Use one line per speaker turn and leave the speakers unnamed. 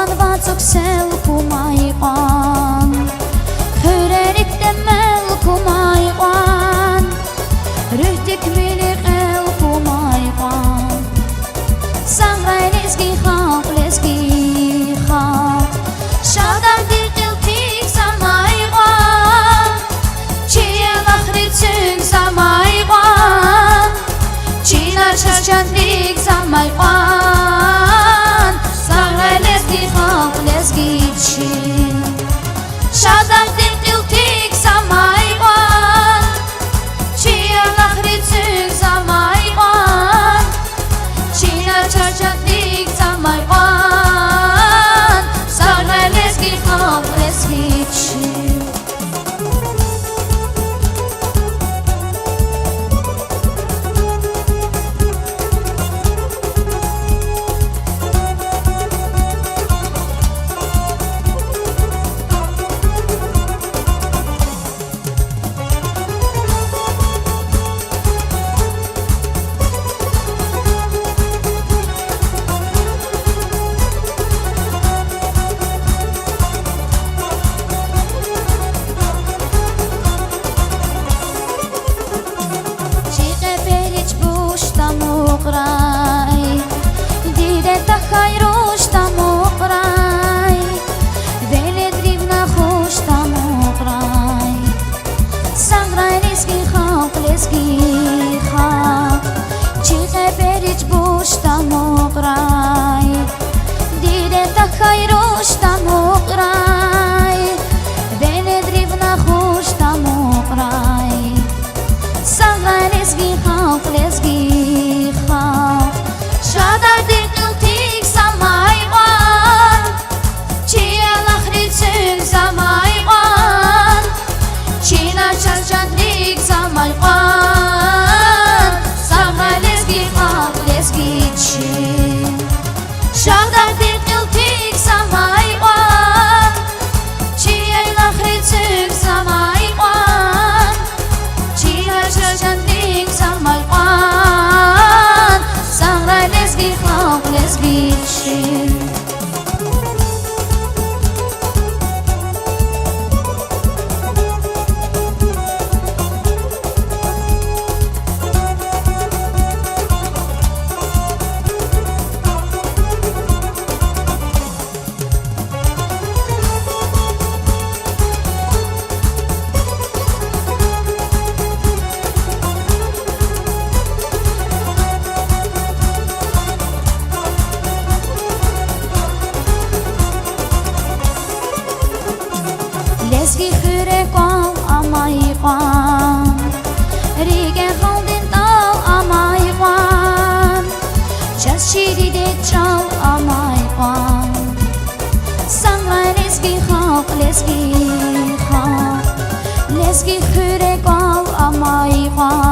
Ալվացոք սել կումայղան Հրերիք դեմել կումայղան Rühtik miliqel kumayqan Sangray leski xalq Şadar dilqiltik samayqan Çiye laxritik samayqan Çinar şaşandik samayqan Sangray leski xalq leski çin Şadar dilqiltik samayqan Çiye laxritik samayqan Çinar şaşandik samayqan Sangray leski xalq leski çin Dide ta khayrosh ta moqray Vele drivna khosh ta moqray Sangray leski xalq Chiqe perich bush ta moqray Dide ta khayrosh ta moqray Vele drivna khosh ta moqray Sangray leski xalq Şadar dilqiltik samayqan Çiye laxritik samayqan Çinar şaşandik samayqan Sangray leski xalq leski çin Şadar dilqiltik samayqan Çiye laxritik samayqan Çinar şaşandik samayqan Sangray leski xalq leski çin Leski xyrekal amayqan Rige xaldin tal amayqan Ças şiride çal amayqan Sangray leski xalq Leski xyrekal amayqan